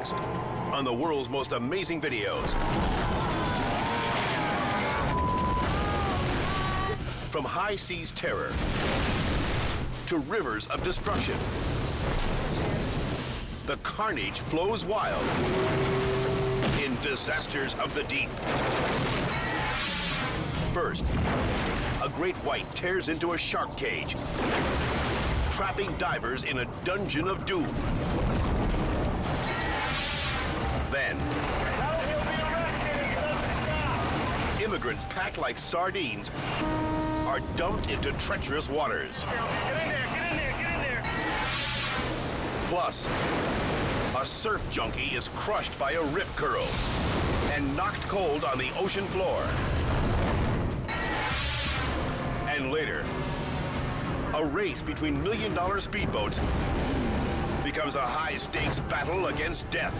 next on the world's most amazing videos. From high seas terror to rivers of destruction, the carnage flows wild in Disasters of the Deep. First, a great white tears into a shark cage, trapping divers in a dungeon of doom. Then, immigrants packed like sardines are dumped into treacherous waters. Get in there! Plus, a surf junkie is crushed by a rip curl and knocked cold on the ocean floor. And later, a race between million-dollar speedboats becomes a high-stakes battle against death.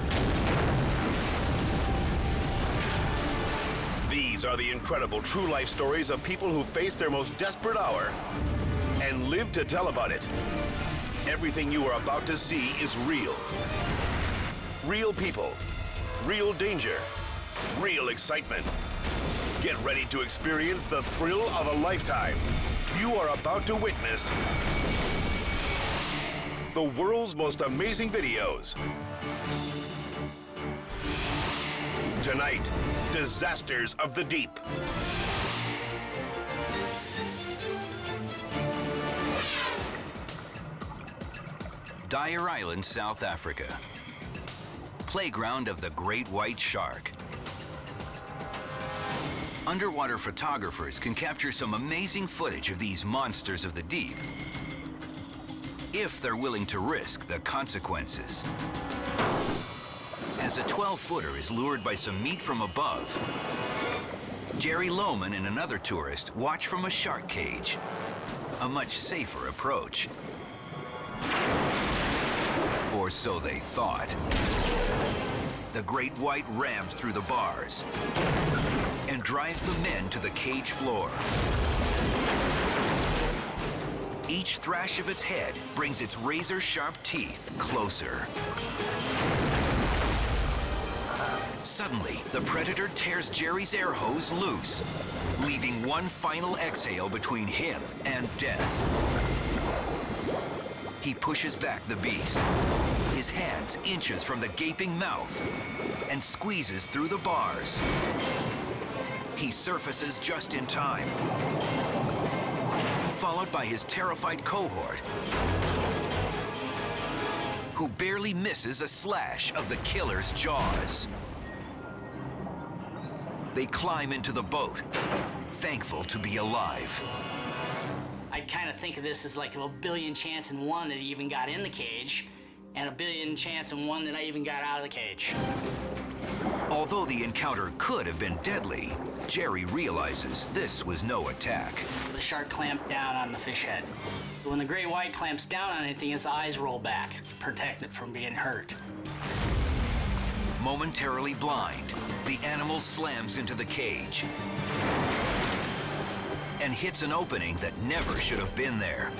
These are the incredible true-life stories of people who faced their most desperate hour and lived to tell about it. Everything you are about to see is real. Real people, real danger, real excitement. Get ready to experience the thrill of a lifetime. You are about to witness the world's most amazing videos. Tonight, Disasters of the Deep. Dyer Island, South Africa. Playground of the great white shark. Underwater photographers can capture some amazing footage of these monsters of the deep, if they're willing to risk the consequences. As a 12-footer is lured by some meat from above, Jerry Lohman and another tourist watch from a shark cage, a much safer approach. Or so they thought. The great white rams through the bars and drives the men to the cage floor. Each thrash of its head brings its razor-sharp teeth closer. Suddenly, the predator tears Jerry's air hose loose, leaving one final exhale between him and death. He pushes back the beast, his hands inches from the gaping mouth, and squeezes through the bars. He surfaces just in time, followed by his terrified cohort, who barely misses a slash of the killer's jaws. They climb into the boat, thankful to be alive. I kind of think of this as like a billion chance in one that he even got in the cage, and a billion chance in one that I even got out of the cage. Although the encounter could have been deadly, Jerry realizes this was no attack. The shark clamped down on the fish head. When the great white clamps down on anything, its eyes roll back, protect it from being hurt. Momentarily blind, the animal slams into the cage and hits an opening that never should have been there.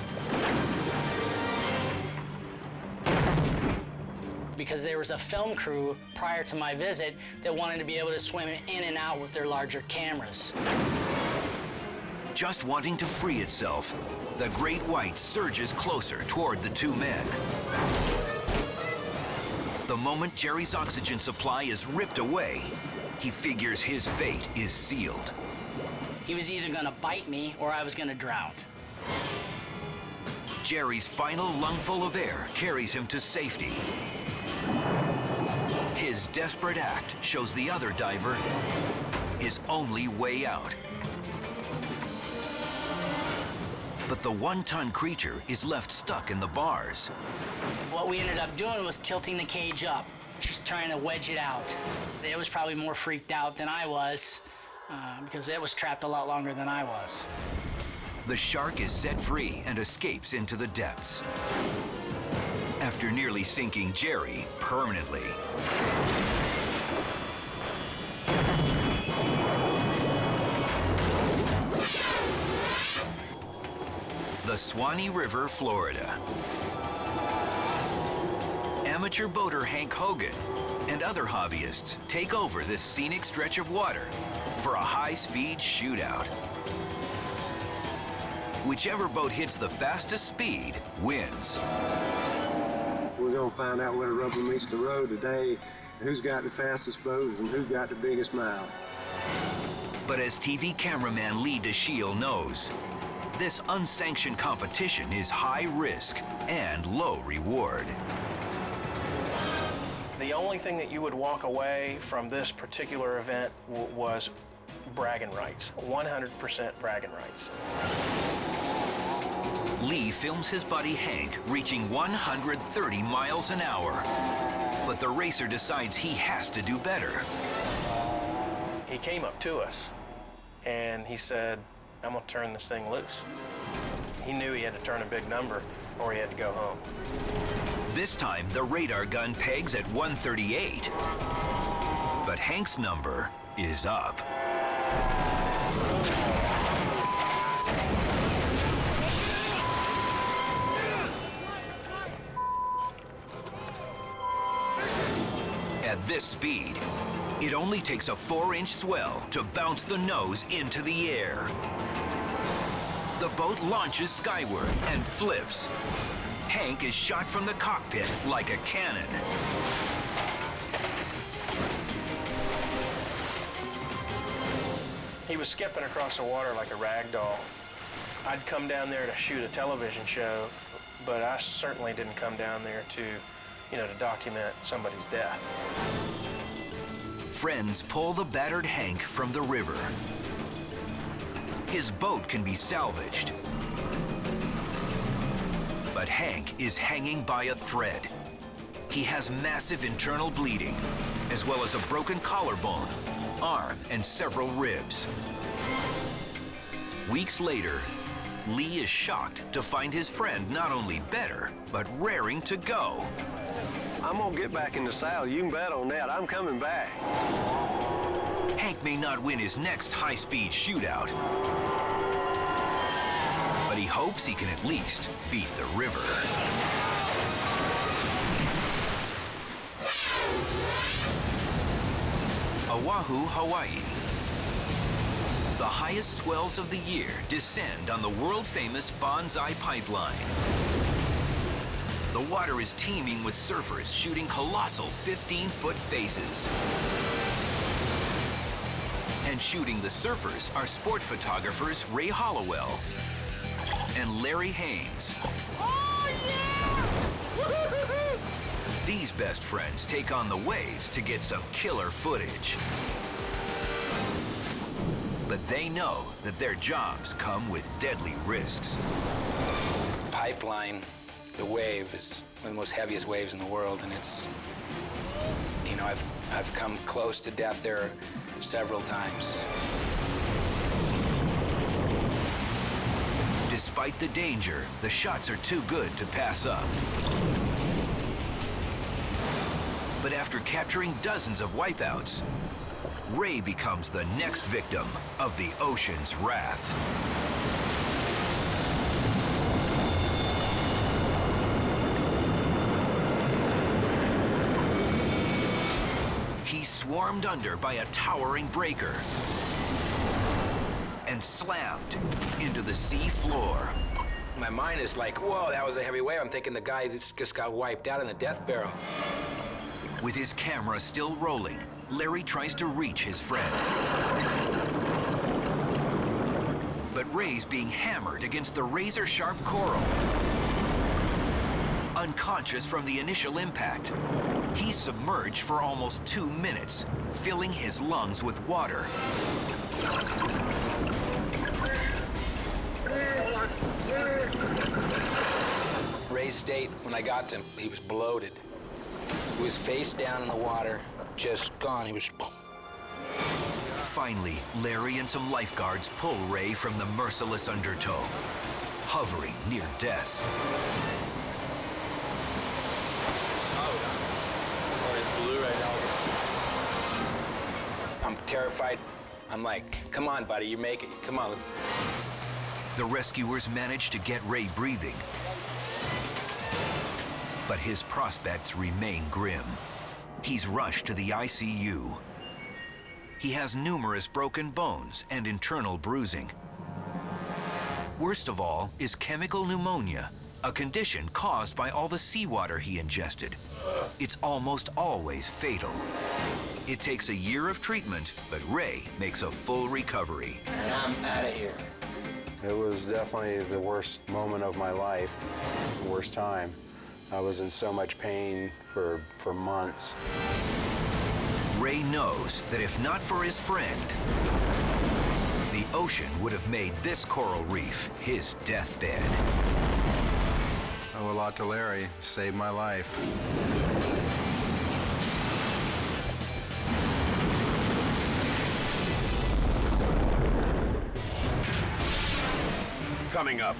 Because there was a film crew prior to my visit that wanted to be able to swim in and out with their larger cameras. Just wanting to free itself, the great white surges closer toward the two men. The moment Jerry's oxygen supply is ripped away, he figures his fate is sealed. He was either gonna bite me or I was gonna drown. Jerry's final lungful of air carries him to safety. His desperate act shows the other diver his only way out. But the one-ton creature is left stuck in the bars. What we ended up doing was tilting the cage up, just trying to wedge it out. It was probably more freaked out than I was, because it was trapped a lot longer than I was. The shark is set free and escapes into the depths, after nearly sinking Jerry permanently. The Swanee River, Florida. amateur boater Hank Hogan and other hobbyists take over this scenic stretch of water for a high-speed shootout. Whichever boat hits the fastest speed wins. We're going to find out where the rubber meets the road today, who's got the fastest boat and who got the biggest miles. But as TV cameraman Lee DeShiel knows, this unsanctioned competition is high risk and low reward. The only thing that you would walk away from this particular event was bragging rights, 100% bragging rights. Lee films his buddy Hank reaching 130 miles an hour. But the racer decides he has to do better. He came up to us and he said, I'm gonna turn this thing loose. He knew he had to turn a big number or he had to go home. This time, the radar gun pegs at 138. But Hank's number is up. At this speed, it only takes a 4-inch swell to bounce the nose into the air. The boat launches skyward and flips. Hank is shot from the cockpit like a cannon. He was skipping across the water like a rag doll. I'd come down there to shoot a television show, but I certainly didn't come down there to document somebody's death. Friends pull the battered Hank from the river. His boat can be salvaged. But Hank is hanging by a thread. He has massive internal bleeding, as well as a broken collarbone, arm, and several ribs. Weeks later, Lee is shocked to find his friend not only better, but raring to go. I'm gonna get back in the saddle. You can bet on that. I'm coming back. Hank may not win his next high-speed shootout, but he hopes he can at least beat the river. Oahu, Hawaii. The highest swells of the year descend on the world-famous Bonsai Pipeline. The water is teeming with surfers shooting colossal 15-foot faces. And shooting the surfers are sport photographers Ray Hollowell and Larry Haynes. Oh, yeah! These best friends take on the waves to get some killer footage. But they know that their jobs come with deadly risks. Pipeline, the wave, is one of the most heaviest waves in the world, and it's, I've come close to death there several times. Despite the danger, the shots are too good to pass up. But after capturing dozens of wipeouts, Ray becomes the next victim of the ocean's wrath. He's swarmed under by a towering breaker and slammed into the sea floor. My mind is like, whoa, that was a heavy wave. I'm thinking the guy just got wiped out in the death barrel. With his camera still rolling, Larry tries to reach his friend. But Ray's being hammered against the razor-sharp coral. Unconscious from the initial impact, he's submerged for almost 2 minutes, filling his lungs with water. Ray's state, when I got to him, he was bloated. He was face down in the water, just gone. He was... Finally, Larry and some lifeguards pull Ray from the merciless undertow, hovering near death. I'm terrified. I'm like, come on, buddy, you make it. Come on, let's... The rescuers manage to get Ray breathing. but his prospects remain grim. He's rushed to the ICU. He has numerous broken bones and internal bruising. Worst of all is chemical pneumonia, a condition caused by all the seawater he ingested. It's almost always fatal. It takes a year of treatment, but Ray makes a full recovery. And I'm out of here. It was definitely the worst moment of my life, the worst time. I was in so much pain for months. Ray knows that if not for his friend, the ocean would have made this coral reef his deathbed. I owe a lot to Larry. He saved my life. Coming up,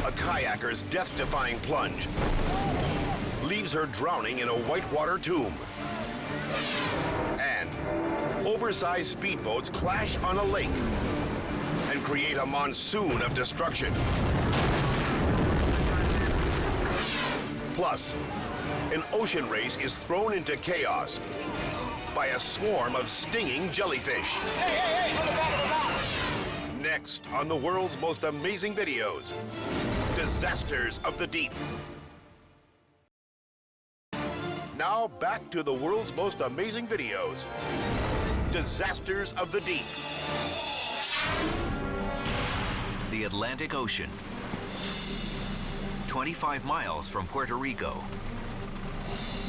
a kayaker's death-defying plunge leaves her drowning in a whitewater tomb. And oversized speedboats clash on a lake and create a monsoon of destruction. Plus, an ocean race is thrown into chaos by a swarm of stinging jellyfish. Next on the world's most amazing videos, Disasters of the Deep. Now back to the world's most amazing videos, Disasters of the Deep. The Atlantic Ocean, 25 miles from Puerto Rico.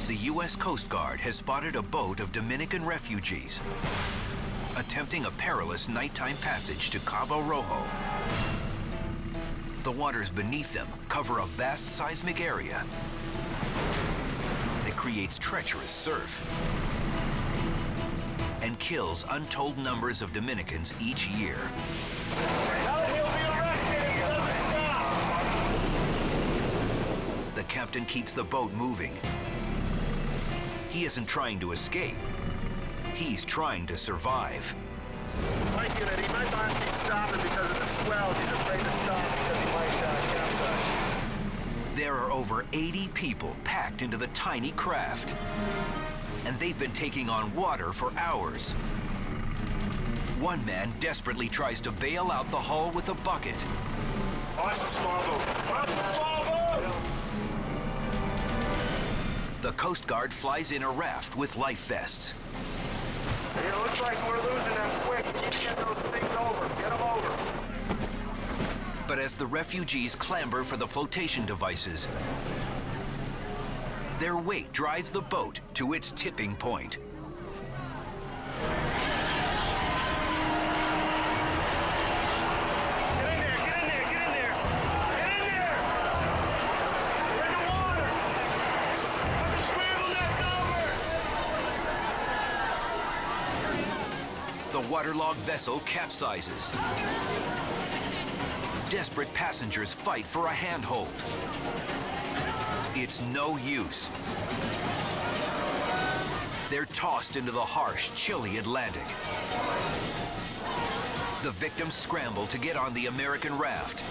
The U.S. Coast Guard has spotted a boat of Dominican refugees attempting a perilous nighttime passage to Cabo Rojo. The waters beneath them cover a vast seismic area that creates treacherous surf and kills untold numbers of Dominicans each year. The captain keeps the boat moving. He isn't trying to escape. He's trying to survive. Mike, he might not be stopping because of the swells. He's afraid to stop because he might capsize. There are over 80 people packed into the tiny craft, and they've been taking on water for hours. One man desperately tries to bail out the hull with a bucket. Watch the small boat. Watch the small boat! The Coast Guard flies in a raft with life vests. It looks like we're losing them quick. You need to get those things over. Get them over. But as the refugees clamber for the flotation devices, their weight drives the boat to its tipping point. Get in there, get in there, get in there! Get in there! We're in the water! Put the scramble nets over! The waterlogged vessel capsizes. Desperate passengers fight for a handhold. It's no use. They're tossed into the harsh, chilly Atlantic. The victims scramble to get on the American raft,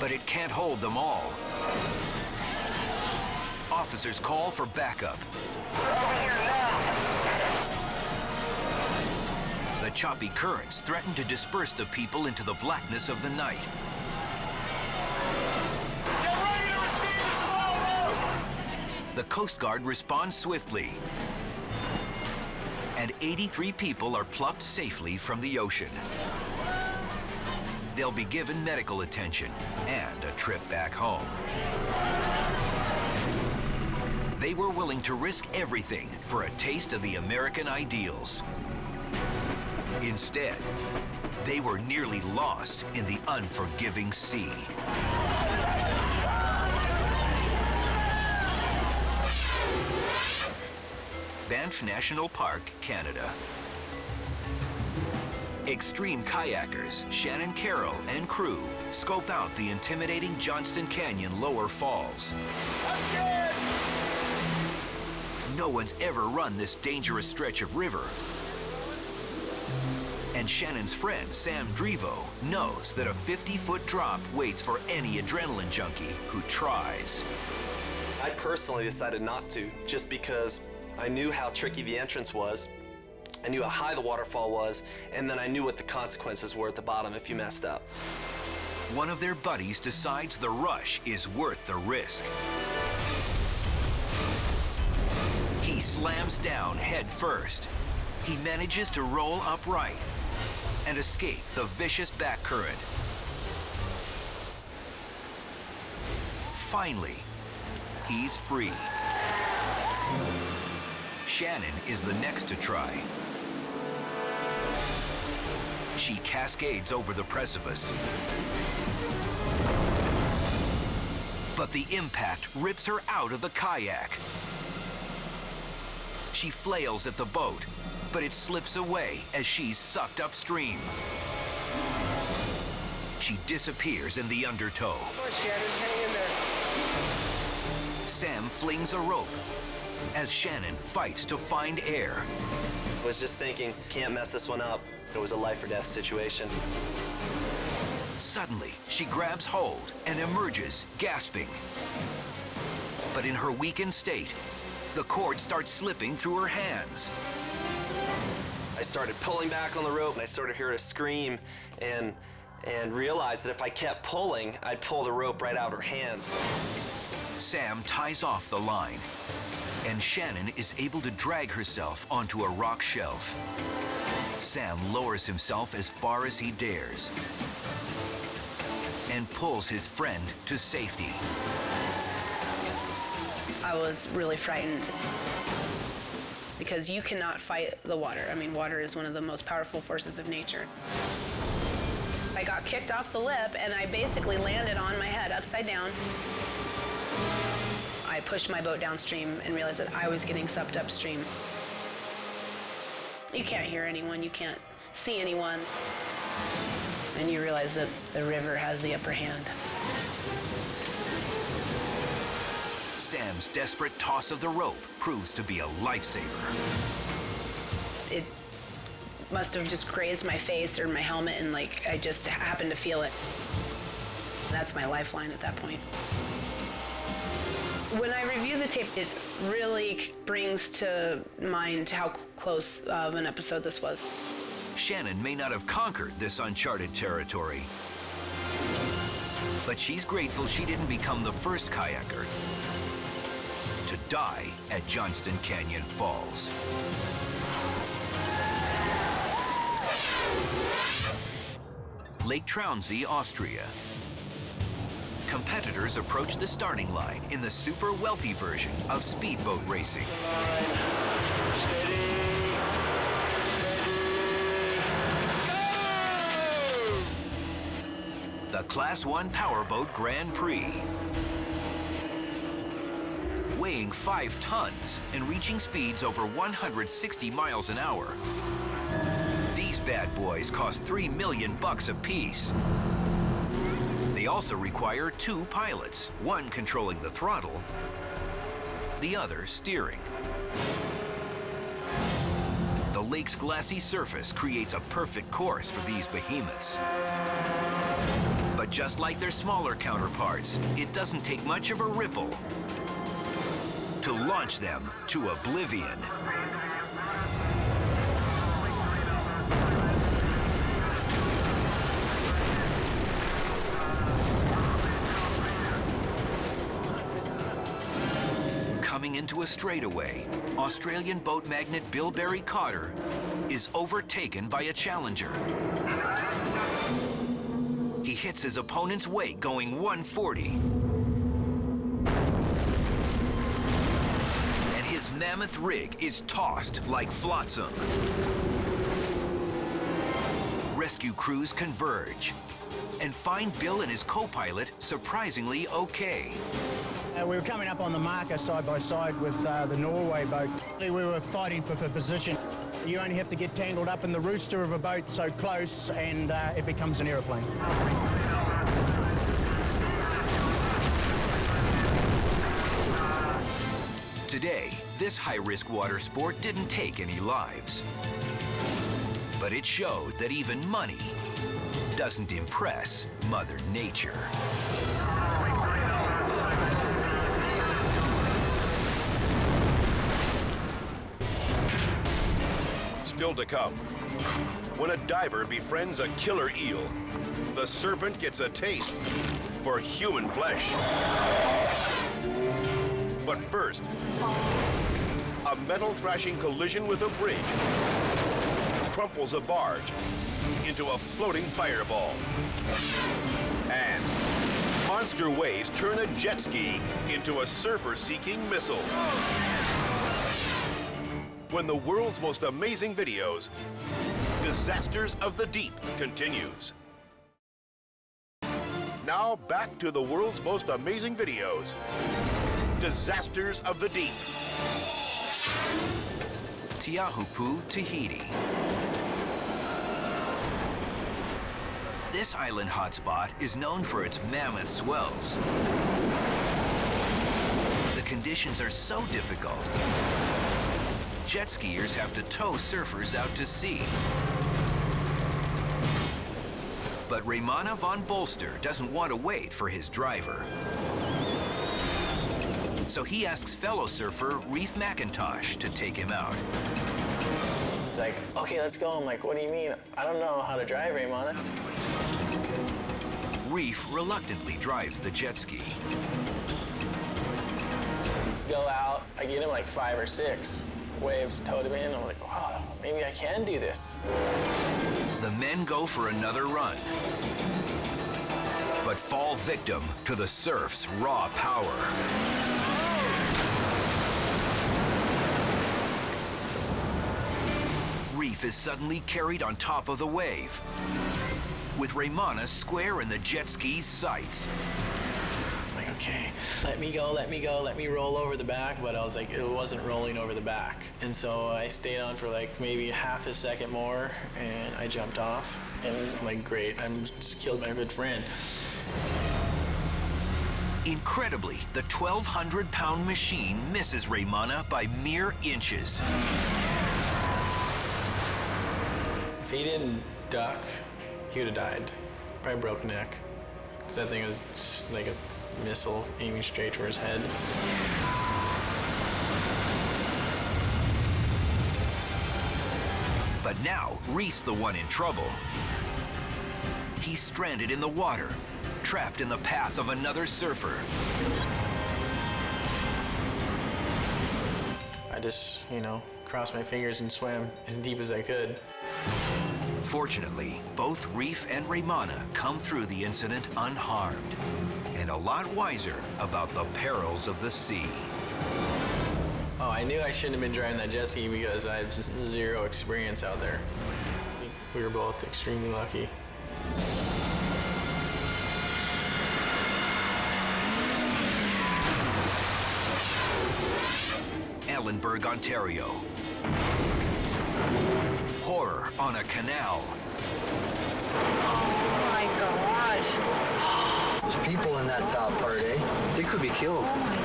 but it can't hold them all. Officers call for backup. The choppy currents threaten to disperse the people into the blackness of the night. Get ready to receive the small boat! The Coast Guard responds swiftly, and 83 people are plucked safely from the ocean. They'll be given medical attention and a trip back home. They were willing to risk everything for a taste of the American ideals. Instead, they were nearly lost in the unforgiving sea. Banff National Park, Canada. Extreme kayakers Shannon Carroll and crew scope out the intimidating Johnston Canyon lower falls. I'm scared! No one's ever run this dangerous stretch of river. And Shannon's friend, Sam Drivo, knows that a 50-foot drop waits for any adrenaline junkie who tries. I personally decided not to, just because I knew how tricky the entrance was, I knew how high the waterfall was, and then I knew what the consequences were at the bottom if you messed up. One of their buddies decides the rush is worth the risk. He slams down head first. He manages to roll upright and escape the vicious back current. Finally, he's free. Shannon is the next to try. She cascades over the precipice. But the impact rips her out of the kayak. She flails at the boat, but it slips away as she's sucked upstream. She disappears in the undertow. Come on, Shannon, hang in there. Sam flings a rope as Shannon fights to find air. I was just thinking, can't mess this one up. It was a life or death situation. Suddenly, she grabs hold and emerges, gasping. But in her weakened state, the cord starts slipping through her hands. I started pulling back on the rope, and I sort of heard a scream and realized that if I kept pulling, I'd pull the rope right out of her hands. Sam ties off the line, and Shannon is able to drag herself onto a rock shelf. Sam lowers himself as far as he dares and pulls his friend to safety. I was really frightened because you cannot fight the water. I mean, water is one of the most powerful forces of nature. I got kicked off the lip and I basically landed on my head upside down. I pushed my boat downstream and realized that I was getting sucked upstream. You can't hear anyone, you can't see anyone. And you realize that the river has the upper hand. Sam's desperate toss of the rope proves to be a lifesaver. It must have just grazed my face or my helmet, and like I just happened to feel it. That's my lifeline at that point. When I review the tape, it really brings to mind how close of an episode this was. Shannon may not have conquered this uncharted territory, but she's grateful she didn't become the first kayaker to die at Johnston Canyon Falls. Lake Trounsey, Austria. Competitors approach the starting line in the super wealthy version of speedboat racing. The Class 1 Powerboat Grand Prix. Weighing 5 tons and reaching speeds over 160 miles an hour. These bad boys cost $3 million a piece. They also require 2 pilots, one controlling the throttle, the other steering. The lake's glassy surface creates a perfect course for these behemoths. But just like their smaller counterparts, it doesn't take much of a ripple to launch them to oblivion. Coming into a straightaway, Australian boat magnate Bill Barry Cotter is overtaken by a challenger. He hits his opponent's wake going 140. And his mammoth rig is tossed like flotsam. Rescue crews converge and find Bill and his co-pilot surprisingly okay. We were coming up on the marker side by side with the Norway boat. We were fighting for position. You only have to get tangled up in the rooster of a boat so close and it becomes an aeroplane. Today, this high-risk water sport didn't take any lives. But it showed that even money doesn't impress Mother Nature. still to come. When a diver befriends a killer eel, the serpent gets a taste for human flesh. But first, a metal thrashing collision with a bridge crumples a barge into a floating fireball. And monster waves turn a jet ski into a surfer-seeking missile. When the world's most amazing videos, Disasters of the Deep continues. Now back to the world's most amazing videos, Disasters of the Deep. Tiahupu, Tahiti. This island hotspot is known for its mammoth swells. The conditions are so difficult, jet skiers have to tow surfers out to sea. But Raymana von Bolster doesn't want to wait for his driver. So he asks fellow surfer Reef McIntosh to take him out. He's like, okay, let's go. I'm like, what do you mean? I don't know how to drive, Raymana. Reef reluctantly drives the jet ski. Go out, I get him like 5 or 6 waves, towed him in. I'm like, wow, maybe I can do this. The men go for another run, but fall victim to the surf's raw power. Reef is suddenly carried on top of the wave, with Raymana square in the jet ski's sights. I'm like, okay, let me go, let me roll over the back, but I was like, it wasn't rolling over the back. And so I stayed on for like maybe half a second more, and I jumped off. And I'm like, great, I'm just killed my good friend. Incredibly, the 1,200-pound machine misses Raymana by mere inches. If he didn't duck, he would have died. Probably broke a neck. Because that thing was just like a missile aiming straight for his head. But now, Reef's the one in trouble. He's stranded in the water, trapped in the path of another surfer. I just, crossed my fingers and swam as deep as I could. Fortunately, both Reef and Raymana come through the incident unharmed, and a lot wiser about the perils of the sea. Oh, I knew I shouldn't have been driving that jet ski because I had just zero experience out there. We were both extremely lucky. Ellenburg, Ontario. Horror on a canal. Oh my God. There's people in that top part, eh? They could be killed. Oh my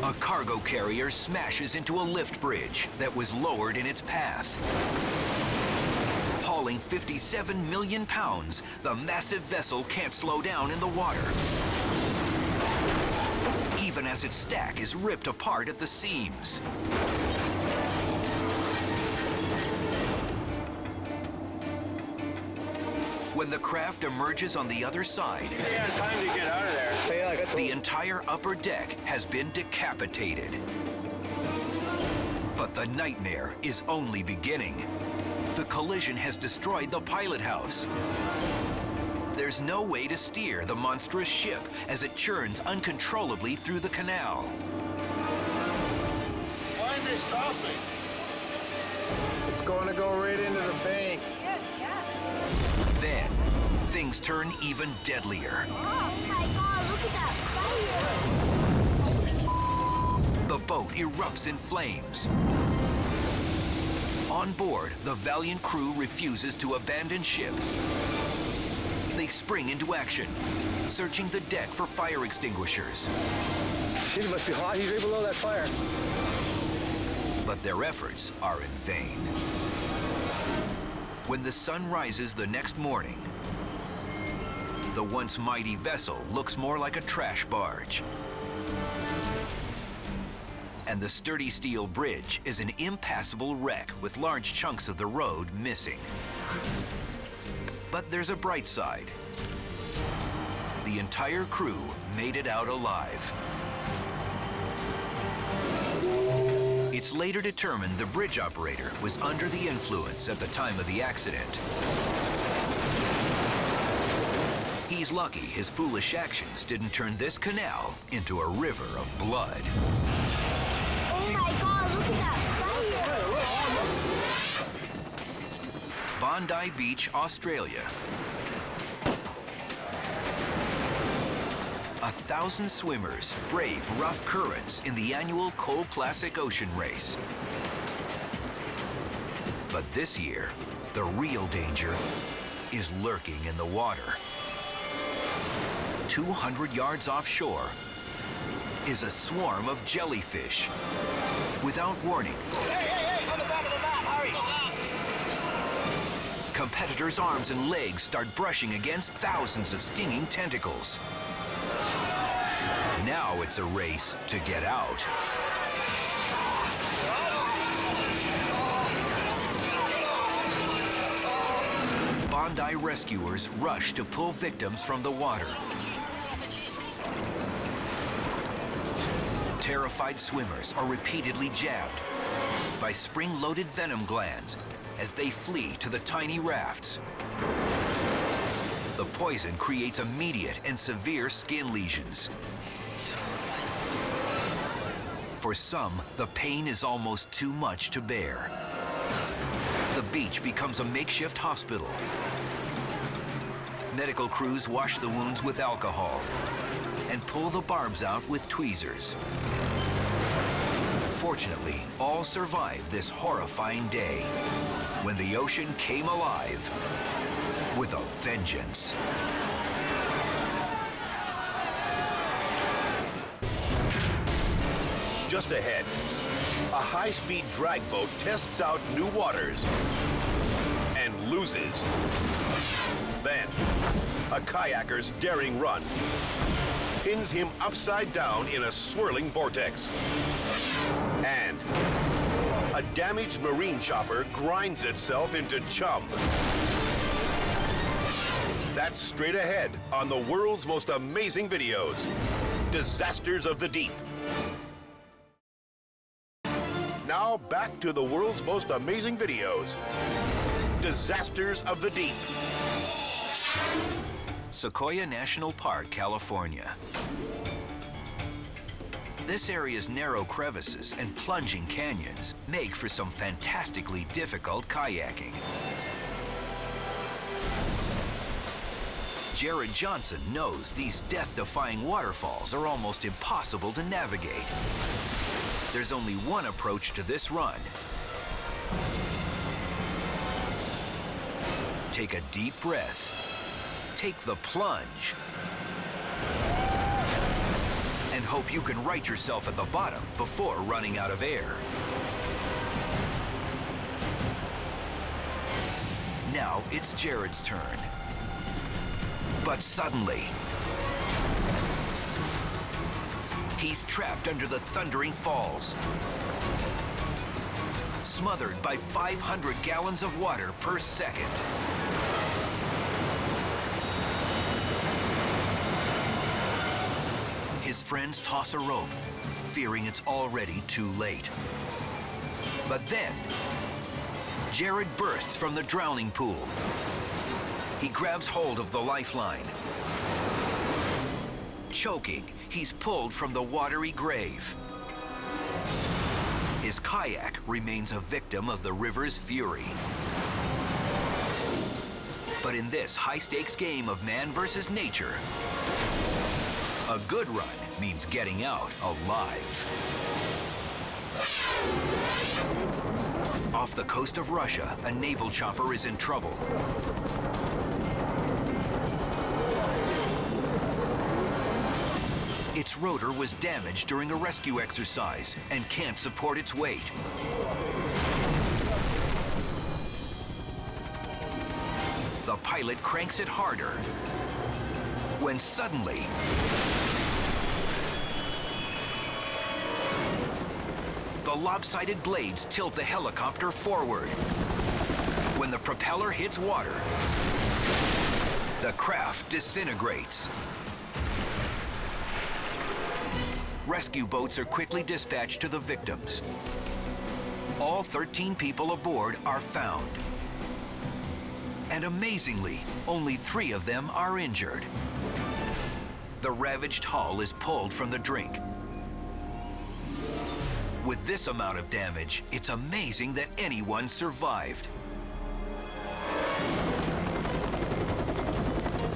God. A cargo carrier smashes into a lift bridge that was lowered in its path. Hauling 57 million pounds, the massive vessel can't slow down in the water, even as its stack is ripped apart at the seams. When the craft emerges on the other side, Time to get out of there. the entire upper deck has been decapitated. But the nightmare is only beginning. The collision has destroyed the pilot house. There's no way to steer the monstrous ship as it churns uncontrollably through the canal. Why are they stopping? It's going to go right into the bank. Then, things turn even deadlier. Oh my God, look at that fire. The boat erupts in flames. On board, the valiant crew refuses to abandon ship. They spring into action, searching the deck for fire extinguishers. It must be hot. He's right below that fire. But their efforts are in vain. When the sun rises the next morning, the once mighty vessel looks more like a trash barge. And the sturdy steel bridge is an impassable wreck with large chunks of the road missing. But there's a bright side. The entire crew made it out alive. It's later determined the bridge operator was under the influence at the time of the accident. He's lucky his foolish actions didn't turn this canal into a river of blood. Oh my God, look at that fire! Bondi Beach, Australia. 1,000 swimmers brave rough currents in the annual Cole Classic Ocean Race. But this year, the real danger is lurking in the water. 200 yards offshore is a swarm of jellyfish. Without warning, On the back of the map, hurry! competitors' arms and legs start brushing against thousands of stinging tentacles. Now it's a race to get out. Bondi rescuers rush to pull victims from the water. Terrified swimmers are repeatedly jabbed by spring-loaded venom glands as they flee to the tiny rafts. The poison creates immediate and severe skin lesions. For some, the pain is almost too much to bear. The beach becomes a makeshift hospital. Medical crews wash the wounds with alcohol and pull the barbs out with tweezers. Fortunately, all survived this horrifying day when the ocean came alive with a vengeance. Just ahead, a high-speed drag boat tests out new waters and loses. Then, a kayaker's daring run pins him upside down in a swirling vortex. And a damaged marine chopper grinds itself into chum. That's straight ahead on the world's most amazing videos, Disasters of the Deep. Now back to the world's most amazing videos, Disasters of the Deep. Sequoia National Park, California. This area's narrow crevices and plunging canyons make for some fantastically difficult kayaking. Jared Johnson knows these death-defying waterfalls are almost impossible to navigate. There's only one approach to this run. Take a deep breath. Take the plunge. And hope you can right yourself at the bottom before running out of air. Now it's Jared's turn. But suddenly, he's trapped under the thundering falls, smothered by 500 gallons of water per second. His friends toss a rope, fearing it's already too late. But then, Jared bursts from the drowning pool. He grabs hold of the lifeline. Choking, he's pulled from the watery grave. His kayak remains a victim of the river's fury. But in this high-stakes game of man versus nature, a good run means getting out alive. Off the coast of Russia, a naval chopper is in trouble. Its rotor was damaged during a rescue exercise and can't support its weight. The pilot cranks it harder when suddenly The lopsided blades tilt the helicopter forward. When the propeller hits water, the craft disintegrates. Rescue boats are quickly dispatched to the victims. All 13 people aboard are found. And amazingly, only 3 of them are injured. The ravaged hull is pulled from the drink. With this amount of damage, it's amazing that anyone survived.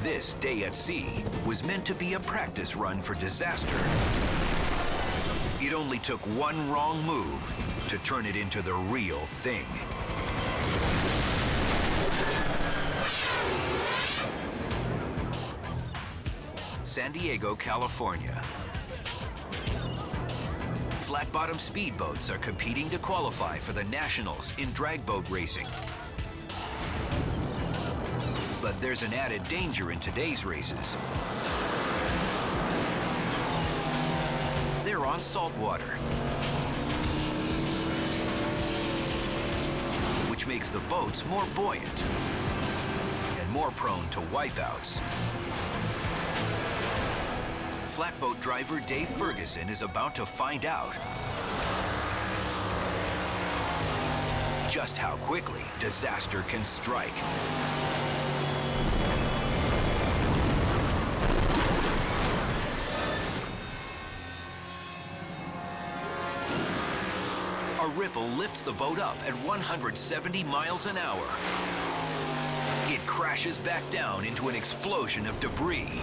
This day at sea was meant to be a practice run for disaster. It only took one wrong move to turn it into the real thing. San Diego, California. Flat-bottom speedboats are competing to qualify for the Nationals in drag boat racing. But there's an added danger in today's races. They're on salt water, which makes the boats more buoyant and more prone to wipeouts. Flatboat driver Dave Ferguson is about to find out just how quickly disaster can strike. A ripple lifts the boat up at 170 miles an hour. It crashes back down into an explosion of debris.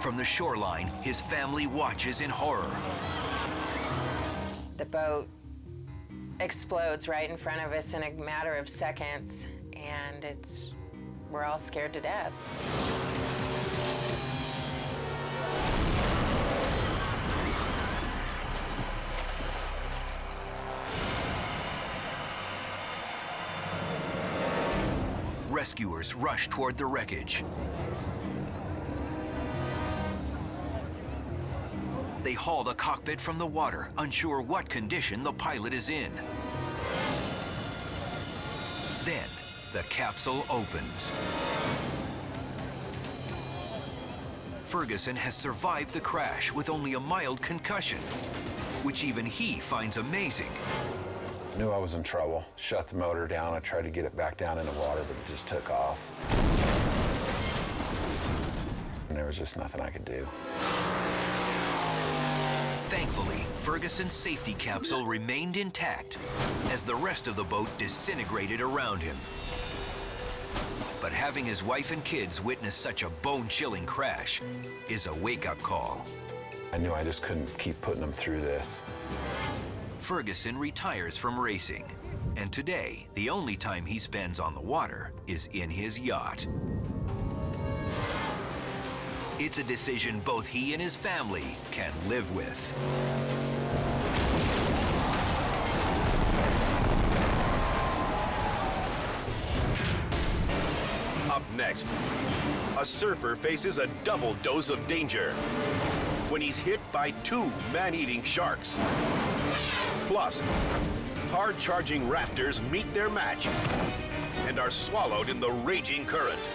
From the shoreline, his family watches in horror. The boat explodes right in front of us in a matter of seconds, and we're all scared to death. Rescuers rush toward the wreckage. They haul the cockpit from the water, unsure what condition the pilot is in. Then, the capsule opens. Ferguson has survived the crash with only a mild concussion, which even he finds amazing. Knew I was in trouble. Shut the motor down. I tried to get it back down in the water, but it just took off. And there was just nothing I could do. Thankfully, Ferguson's safety capsule remained intact as the rest of the boat disintegrated around him. But having his wife and kids witness such a bone-chilling crash is a wake-up call. I knew I just couldn't keep putting them through this. Ferguson retires from racing, and today, the only time he spends on the water is in his yacht. It's a decision both he and his family can live with. Up next, a surfer faces a double dose of danger when he's hit by 2 man-eating sharks. Plus, hard-charging rafters meet their match and are swallowed in the raging current.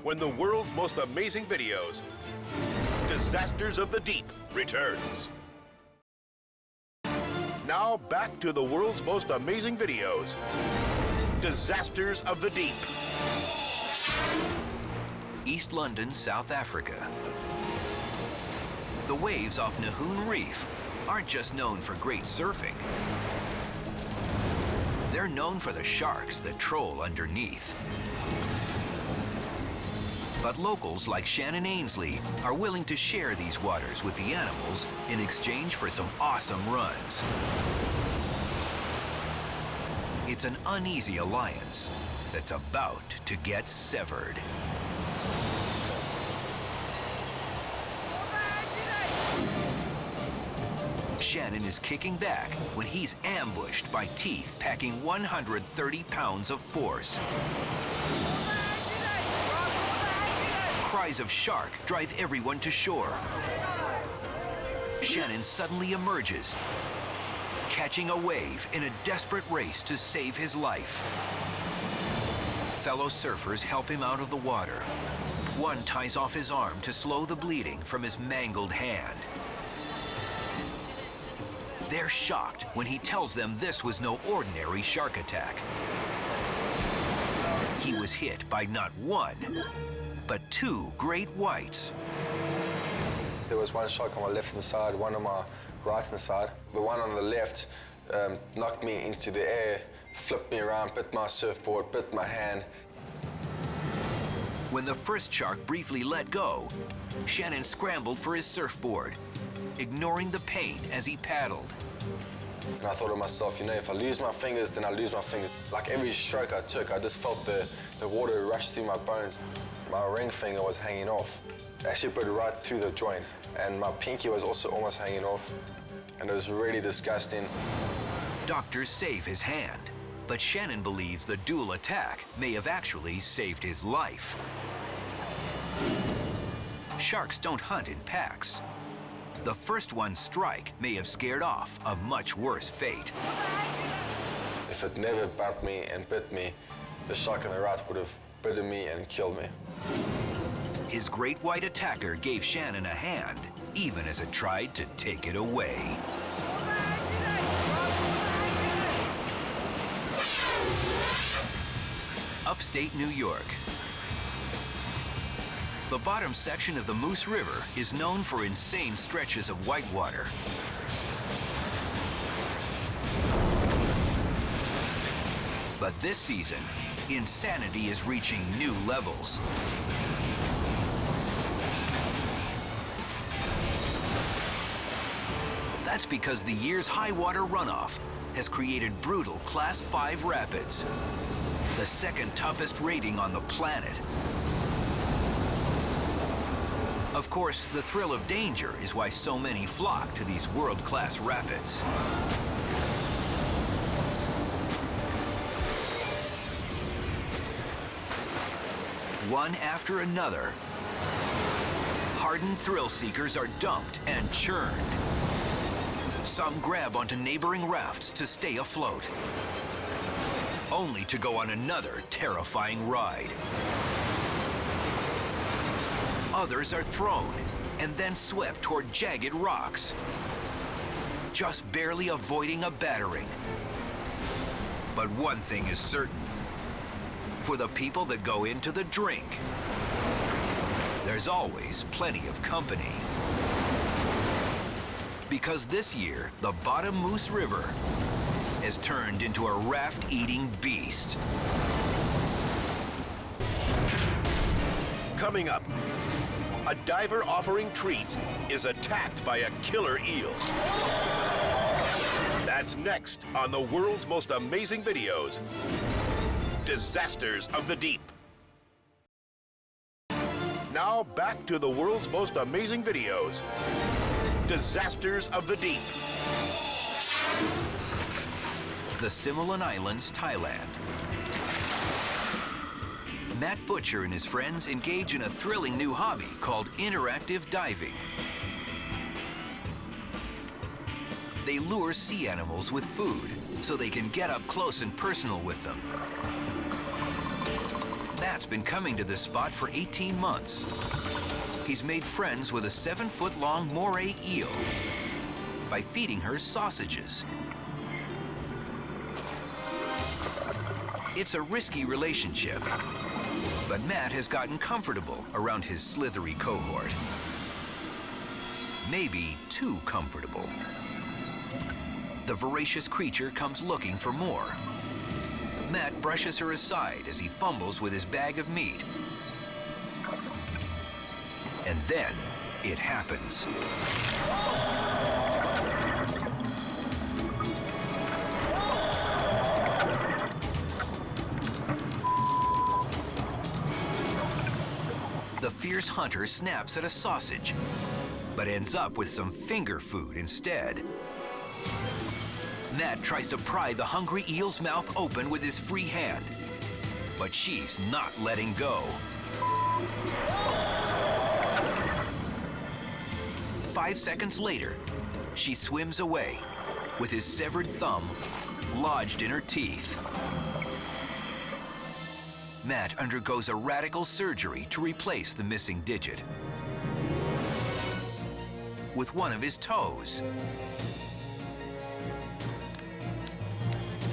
When the world's most amazing videos, Disasters of the Deep returns. Now back to the world's most amazing videos, Disasters of the Deep. East London, South Africa. The waves off Nahoon Reef aren't just known for great surfing. They're known for the sharks that troll underneath. But locals like Shannon Ainsley are willing to share these waters with the animals in exchange for some awesome runs. It's an uneasy alliance that's about to get severed. Shannon is kicking back when he's ambushed by teeth packing 130 pounds of force. cries of shark drive everyone to shore. Shannon suddenly emerges, catching a wave in a desperate race to save his life. Fellow surfers help him out of the water. One ties off his arm to slow the bleeding from his mangled hand. They're shocked when he tells them this was no ordinary shark attack. He was hit by not one, but two great whites. There was one shark on my left-hand side, one on my right-hand side. The one on the left knocked me into the air, flipped me around, bit my surfboard, bit my hand. When the first shark briefly let go, Shannon scrambled for his surfboard, ignoring the pain as he paddled. And I thought to myself, you know, if I lose my fingers, then I lose my fingers. Like every stroke I took, I just felt the water rush through my bones. My ring finger was hanging off. It actually put it right through the joint. And my pinky was also almost hanging off. And it was really disgusting. Doctors save his hand, but Shannon believes the dual attack may have actually saved his life. Sharks don't hunt in packs. The first one's strike may have scared off a much worse fate. If it never bumped me and bit me, the shark on the right would have bitten me and killed me. His great white attacker gave Shannon a hand, even as it tried to take it away. Upstate New York. The bottom section of the Moose River is known for insane stretches of whitewater. But this season, insanity is reaching new levels. That's because the year's high water runoff has created brutal Class 5 rapids, the second toughest rating on the planet. Of course, the thrill of danger is why so many flock to these world-class rapids. One after another, hardened thrill seekers are dumped and churned. Some grab onto neighboring rafts to stay afloat, only to go on another terrifying ride. Others are thrown and then swept toward jagged rocks, just barely avoiding a battering. But one thing is certain. For the people that go into the drink, there's always plenty of company. Because this year, the bottom Moose River has turned into a raft-eating beast. Coming up, a diver offering treats is attacked by a killer eel. That's next on the world's most amazing videos, Disasters of the Deep. Now back to the world's most amazing videos, Disasters of the Deep. The Similan Islands, Thailand. Matt Butcher and his friends engage in a thrilling new hobby called interactive diving. They lure sea animals with food so they can get up close and personal with them. Matt's been coming to this spot for 18 months. He's made friends with a 7-foot-long Moray eel by feeding her sausages. It's a risky relationship, but Matt has gotten comfortable around his slithery cohort. Maybe too comfortable. The voracious creature comes looking for more. Matt brushes her aside as he fumbles with his bag of meat. And then it happens. The fierce hunter snaps at a sausage, but ends up with some finger food instead. Matt tries to pry the hungry eel's mouth open with his free hand, but she's not letting go. 5 seconds later, she swims away with his severed thumb lodged in her teeth. Matt undergoes a radical surgery to replace the missing digit with one of his toes.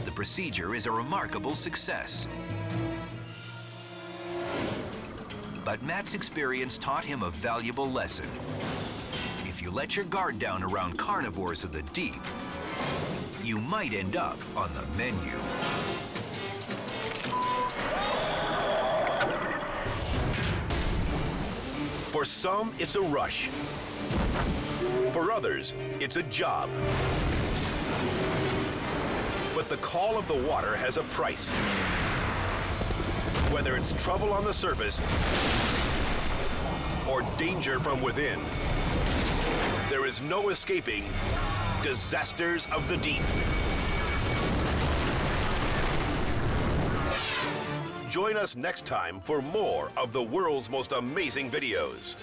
The procedure is a remarkable success. But Matt's experience taught him a valuable lesson. If you let your guard down around carnivores of the deep, you might end up on the menu. For some, it's a rush. For others, it's a job. But the call of the water has a price. Whether it's trouble on the surface or danger from within, there is no escaping disasters of the deep. Join us next time for more of the world's most amazing videos.